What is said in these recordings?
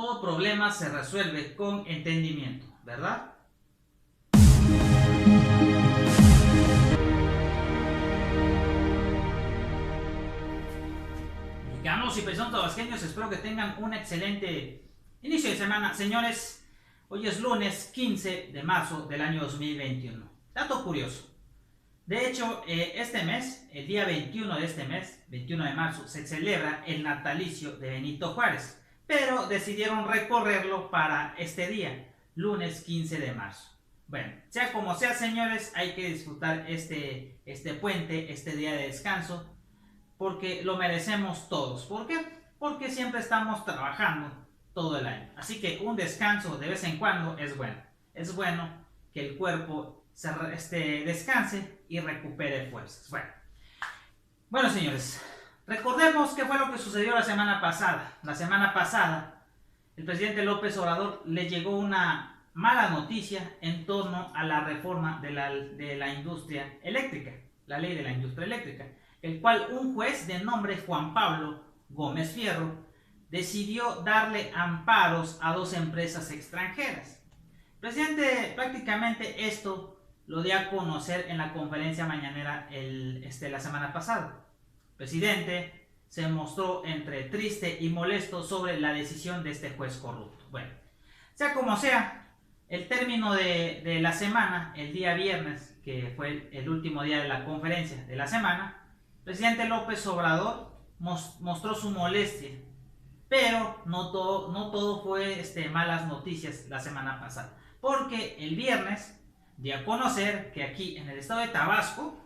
todo problema se resuelve con entendimiento, ¿verdad? Mexicanos y paisanos tabasqueños, espero que tengan un excelente inicio de semana. Señores, hoy es lunes 15 de marzo del año 2021. Dato curioso. De hecho, este mes, el día 21 de este mes, 21 de marzo, se celebra el natalicio de Benito Juárez, pero decidieron recorrerlo para este día, lunes 15 de marzo. Bueno, sea como sea, señores, hay que disfrutar este puente, este día de descanso, porque lo merecemos todos. ¿Por qué? Porque siempre estamos trabajando todo el año. Así que un descanso de vez en cuando es bueno. Es bueno que el cuerpo descanse y recupere fuerzas. Bueno, señores, recordemos qué fue lo que sucedió la semana pasada. La semana pasada, el presidente López Obrador le llegó una mala noticia en torno a la reforma de la industria eléctrica, la ley de la industria eléctrica, el cual un juez de nombre Juan Pablo Gómez Fierro decidió darle amparos a 2 empresas extranjeras. El presidente prácticamente esto lo dio a conocer en la conferencia mañanera la semana pasada. El presidente se mostró entre triste y molesto sobre la decisión de este juez corrupto. Bueno, sea como sea, el término de la semana, el día viernes, que fue el último día de la conferencia de la semana, el presidente López Obrador mostró su molestia, pero no todo fue malas noticias la semana pasada, porque el viernes dio a conocer que aquí en el estado de Tabasco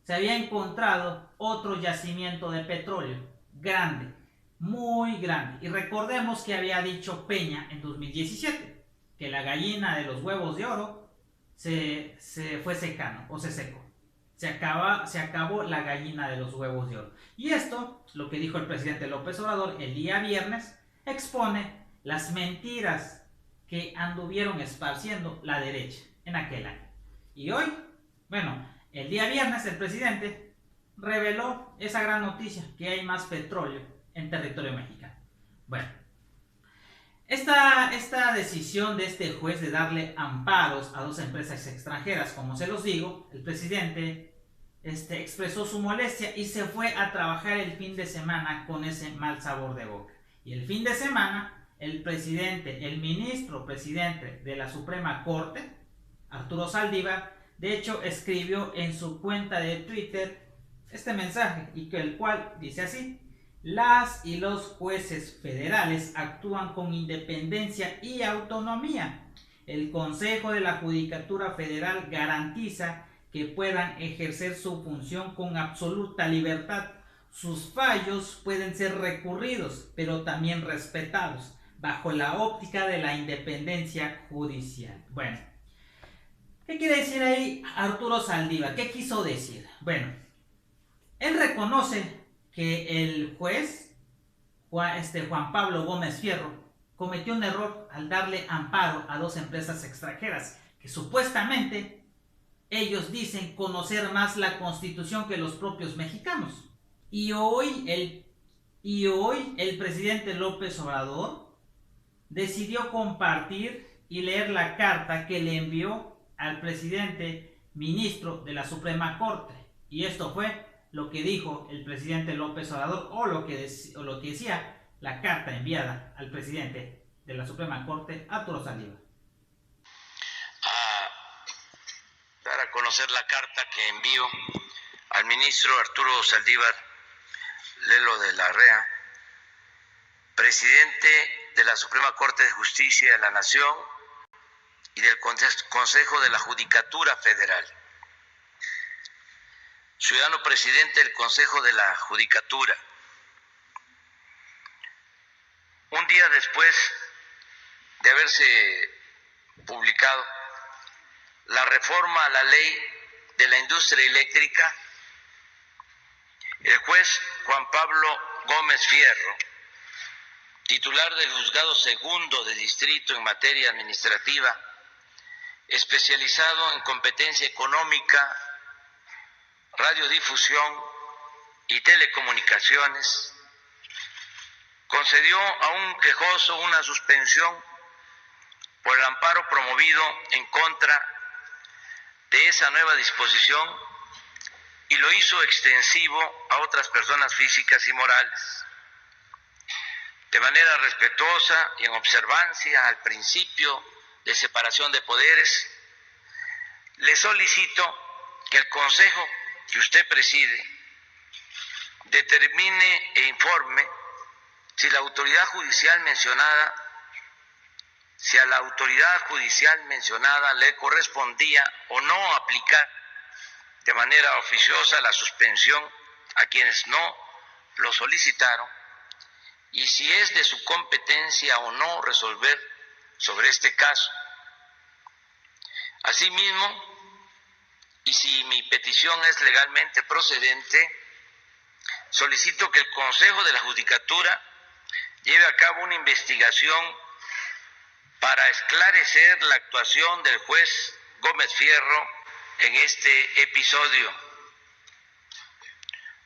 se había encontrado otro yacimiento de petróleo grande, muy grande. Y recordemos que había dicho Peña en 2017 que la gallina de los huevos de oro se fue secando o se secó. Se acabó la gallina de los huevos de oro. Y esto, lo que dijo el presidente López Obrador el día viernes, expone las mentiras que anduvieron esparciendo la derecha en aquel año. Y hoy, bueno, el día viernes el presidente reveló esa gran noticia, que hay más petróleo en territorio mexicano. Bueno, esta decisión de este juez de darle amparos a 2 empresas extranjeras, como se los digo, el presidente expresó su molestia y se fue a trabajar el fin de semana con ese mal sabor de boca. Y el fin de semana, el ministro presidente de la Suprema Corte, Arturo Saldívar, de hecho escribió en su cuenta de Twitter este mensaje, y el cual dice así: las y los jueces federales actúan con independencia y autonomía. El Consejo de la Judicatura Federal garantiza que puedan ejercer su función con absoluta libertad. Sus fallos pueden ser recurridos, pero también respetados, bajo la óptica de la independencia judicial. Bueno, ¿qué quiere decir ahí Arturo Saldívar? ¿Qué quiso decir? Bueno, él reconoce que el juez Juan Pablo Gómez Fierro cometió un error al darle amparo a 2 empresas extranjeras que supuestamente ellos dicen conocer más la Constitución que los propios mexicanos. Y hoy el presidente López Obrador decidió compartir y leer la carta que le envió al presidente ministro de la Suprema Corte. Y esto fue lo que dijo el presidente López Obrador, o lo que decía la carta enviada al presidente de la Suprema Corte, Arturo Saldívar. A dar a conocer la carta que envío al ministro Arturo Saldívar Lelo de la REA, presidente de la Suprema Corte de Justicia de la Nación y del Consejo de la Judicatura Federal. Ciudadano presidente del Consejo de la Judicatura, un día después de haberse publicado la reforma a la ley de la industria eléctrica, el juez Juan Pablo Gómez Fierro, titular del Juzgado Segundo de Distrito en materia administrativa, especializado en competencia económica, radiodifusión y telecomunicaciones, concedió a un quejoso una suspensión por el amparo promovido en contra de esa nueva disposición y lo hizo extensivo a otras personas físicas y morales. De manera respetuosa y en observancia al principio de separación de poderes, le solicito que el Consejo que usted preside determine e informe si a la autoridad judicial mencionada le correspondía o no aplicar de manera oficiosa la suspensión a quienes no lo solicitaron y si es de su competencia o no resolver sobre este caso. Asimismo, y si mi petición es legalmente procedente, solicito que el Consejo de la Judicatura lleve a cabo una investigación para esclarecer la actuación del juez Gómez Fierro en este episodio.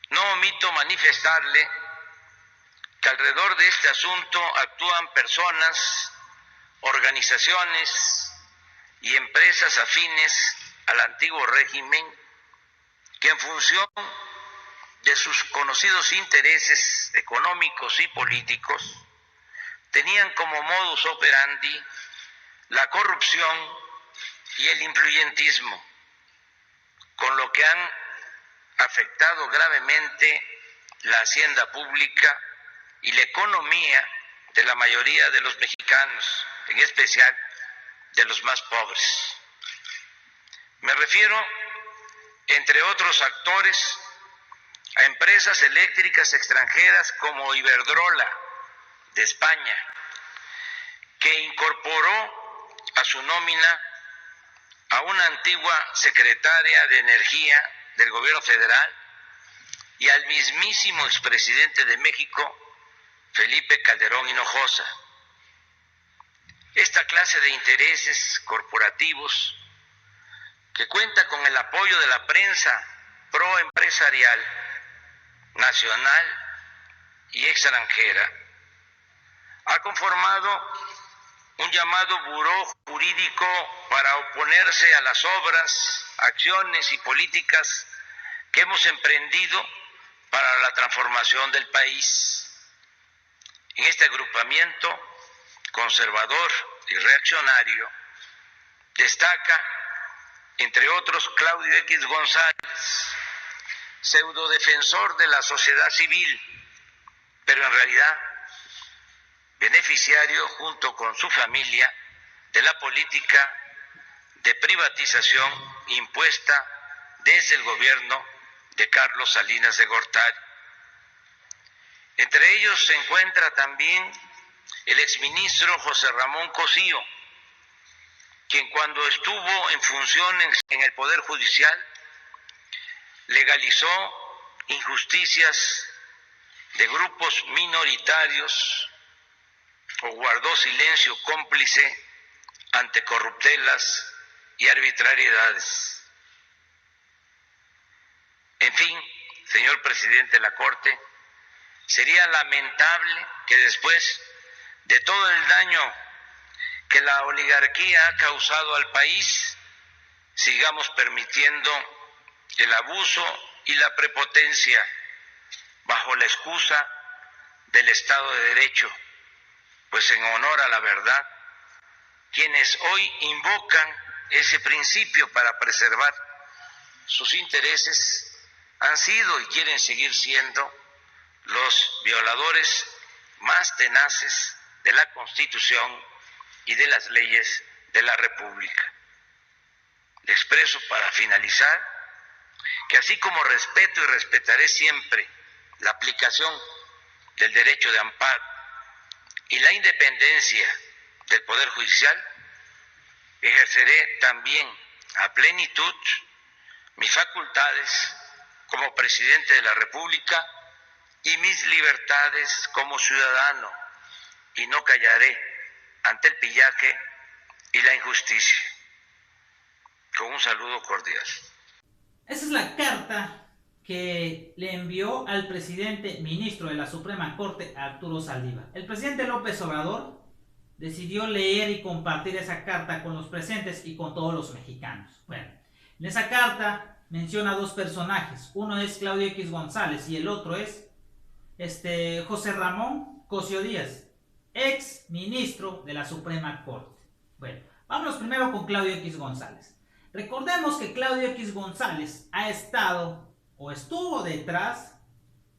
No omito manifestarle que alrededor de este asunto actúan personas, organizaciones y empresas afines al antiguo régimen que en función de sus conocidos intereses económicos y políticos tenían como modus operandi la corrupción y el influyentismo, con lo que han afectado gravemente la hacienda pública y la economía de la mayoría de los mexicanos, en especial de los más pobres. Me refiero, entre otros actores, a empresas eléctricas extranjeras como Iberdrola de España, que incorporó a su nómina a una antigua secretaria de Energía del gobierno federal y al mismísimo expresidente de México, Felipe Calderón Hinojosa. Esta clase de intereses corporativos, que cuenta con el apoyo de la prensa proempresarial nacional y extranjera, ha conformado un llamado buró jurídico para oponerse a las obras, acciones y políticas que hemos emprendido para la transformación del país. En este agrupamiento conservador y reaccionario destaca, entre otros, Claudio X González, pseudodefensor de la sociedad civil, pero en realidad beneficiario junto con su familia de la política de privatización impuesta desde el gobierno de Carlos Salinas de Gortari. Entre ellos se encuentra también el exministro José Ramón Cosío, quien cuando estuvo en funciones en el Poder Judicial legalizó injusticias de grupos minoritarios o guardó silencio cómplice ante corruptelas y arbitrariedades. En fin, señor presidente de la Corte, sería lamentable que después de todo el daño que la oligarquía ha causado al país, sigamos permitiendo el abuso y la prepotencia bajo la excusa del Estado de Derecho, pues en honor a la verdad, quienes hoy invocan ese principio para preservar sus intereses han sido y quieren seguir siendo los violadores más tenaces de la Constitución y de las leyes de la República. Le expreso para finalizar que así como respeto y respetaré siempre la aplicación del derecho de amparo y la independencia del Poder Judicial, ejerceré también a plenitud mis facultades como presidente de la República y mis libertades como ciudadano, y no callaré ante el pillaje y la injusticia. Con un saludo cordial. Esa es la carta que le envió al presidente ministro de la Suprema Corte, Arturo Saldívar. El presidente López Obrador decidió leer y compartir esa carta con los presentes y con todos los mexicanos. Bueno, en esa carta menciona dos personajes. Uno es Claudio X González y el otro es José Ramón Cosío Díaz, ex ministro de la Suprema Corte. Bueno, vámonos primero con Claudio X González. Recordemos que Claudio X González ha estado o estuvo detrás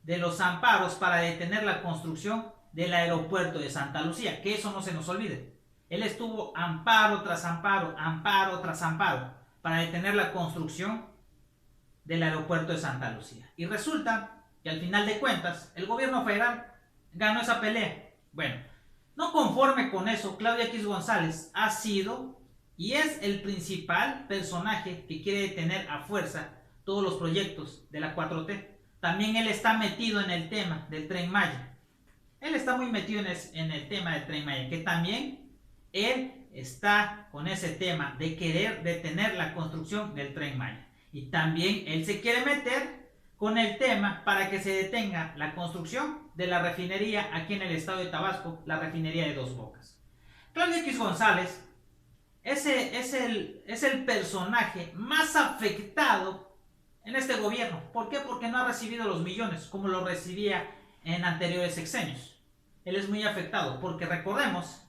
de los amparos para detener la construcción del aeropuerto de Santa Lucía, que eso no se nos olvide. Él estuvo amparo tras amparo, amparo tras amparo, para detener la construcción del aeropuerto de Santa Lucía. Y resulta que al final de cuentas, el gobierno federal ganó esa pelea. Bueno, no conforme con eso, Claudio X González ha sido y es el principal personaje que quiere detener a fuerza todos los proyectos de la 4T. También él está metido en el tema del Tren Maya. Él está muy metido en el tema del Tren Maya, que también él está con ese tema de querer detener la construcción del Tren Maya. Y también él se quiere meter con el tema para que se detenga la construcción de la refinería aquí en el estado de Tabasco, la refinería de Dos Bocas. Claudio X González es el personaje más afectado en este gobierno. ¿Por qué? Porque no ha recibido los millones como lo recibía en anteriores sexenios. Él es muy afectado porque recordemos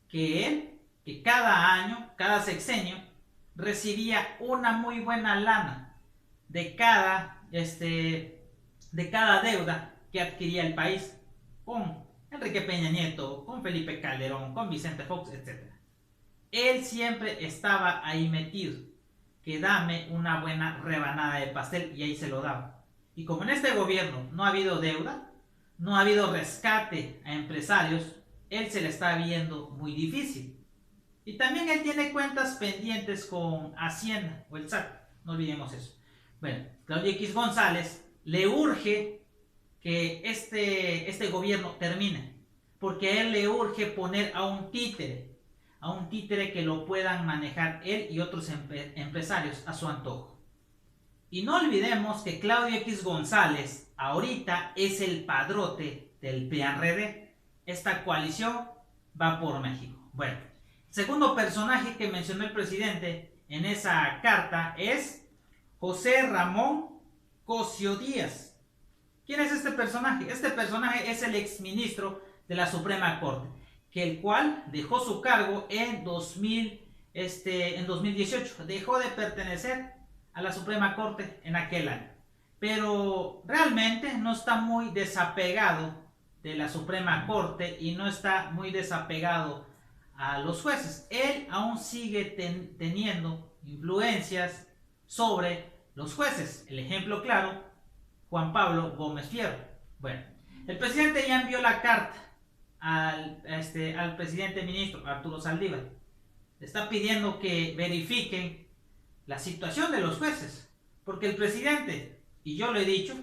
que cada año, cada sexenio, recibía una muy buena lana de cada deuda que adquiría el país con Enrique Peña Nieto, con Felipe Calderón, con Vicente Fox, etc. Él siempre estaba ahí metido, que dame una buena rebanada de pastel, y ahí se lo daba. Y como en este gobierno no ha habido deuda, no ha habido rescate a empresarios, él se le está viendo muy difícil. Y también él tiene cuentas pendientes con Hacienda o el SAT, no olvidemos eso. Bueno, Claudio X González le urge que este gobierno termine, porque a él le urge poner a un títere que lo puedan manejar él y otros empresarios a su antojo. Y no olvidemos que Claudio X González ahorita es el padrote del PRD. Esta coalición va por México. Bueno, el segundo personaje que mencionó el presidente en esa carta es José Ramón Cosío Díaz. ¿Quién es este personaje? Este personaje es el exministro de la Suprema Corte, que el cual dejó su cargo en 2018. Dejó de pertenecer a la Suprema Corte en aquel año. Pero realmente no está muy desapegado de la Suprema Corte y no está muy desapegado a los jueces. Él aún sigue teniendo influencias sobre los jueces. El ejemplo claro, Juan Pablo Gómez Fierro. Bueno, el presidente ya envió la carta al presidente ministro Arturo Saldívar. Le está pidiendo que verifiquen la situación de los jueces, porque el presidente, y yo lo he dicho,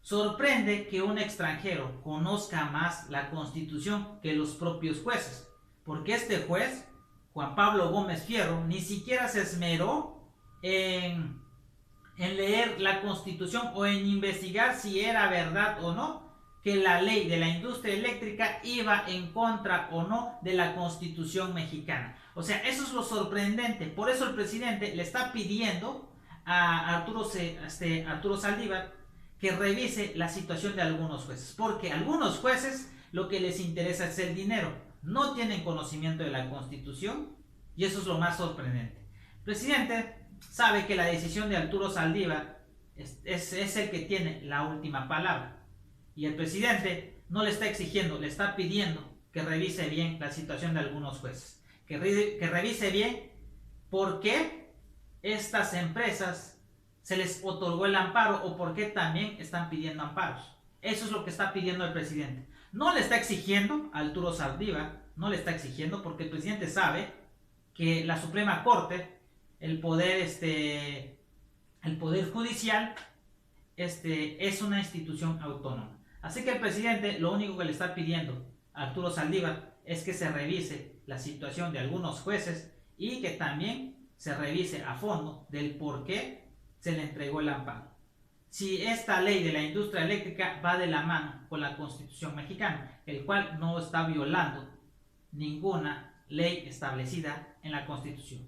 sorprende que un extranjero conozca más la Constitución que los propios jueces, porque este juez, Juan Pablo Gómez Fierro, ni siquiera se esmeró en leer la Constitución o en investigar si era verdad o no que la ley de la industria eléctrica iba en contra o no de la Constitución mexicana. O sea, eso es lo sorprendente. Por eso el presidente le está pidiendo a Arturo Saldívar que revise la situación de algunos jueces, porque algunos jueces lo que les interesa es el dinero, no tienen conocimiento de la Constitución, y eso es lo más sorprendente. El presidente sabe que la decisión de Arturo Saldívar es el que tiene la última palabra, y el presidente no le está exigiendo, le está pidiendo que revise bien la situación de algunos jueces, que revise bien por qué estas empresas se les otorgó el amparo o por qué también están pidiendo amparos. Eso es lo que está pidiendo el presidente. No le está exigiendo a Arturo Saldívar, no le está exigiendo, porque el presidente sabe que la Suprema Corte, el poder judicial, es una institución autónoma. Así que el presidente lo único que le está pidiendo a Arturo Saldívar es que se revise la situación de algunos jueces y que también se revise a fondo del por qué se le entregó el amparo. si esta ley de la industria eléctrica va de la mano con la Constitución mexicana, el cual no está violando ninguna ley establecida en la Constitución.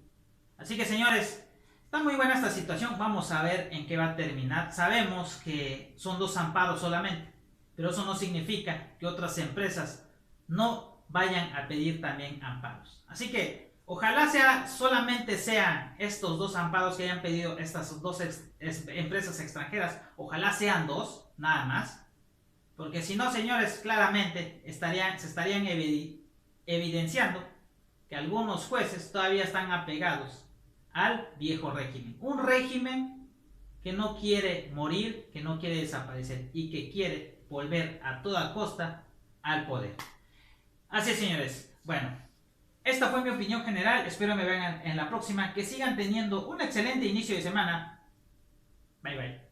Así que, señores, está muy buena esta situación. Vamos a ver en qué va a terminar. Sabemos que son 2 amparos solamente, pero eso no significa que otras empresas no vayan a pedir también amparos. Así que ojalá solamente sean estos 2 amparos que hayan pedido estas 2 empresas extranjeras. Ojalá sean 2, nada más. Porque si no, señores, claramente se estarían evidenciando que algunos jueces todavía están apegados al viejo régimen. Un régimen que no quiere morir, que no quiere desaparecer y que quiere volver a toda costa al poder. Así es, señores. Bueno, esta fue mi opinión general. Espero me vean en la próxima. Que sigan teniendo un excelente inicio de semana. Bye, bye.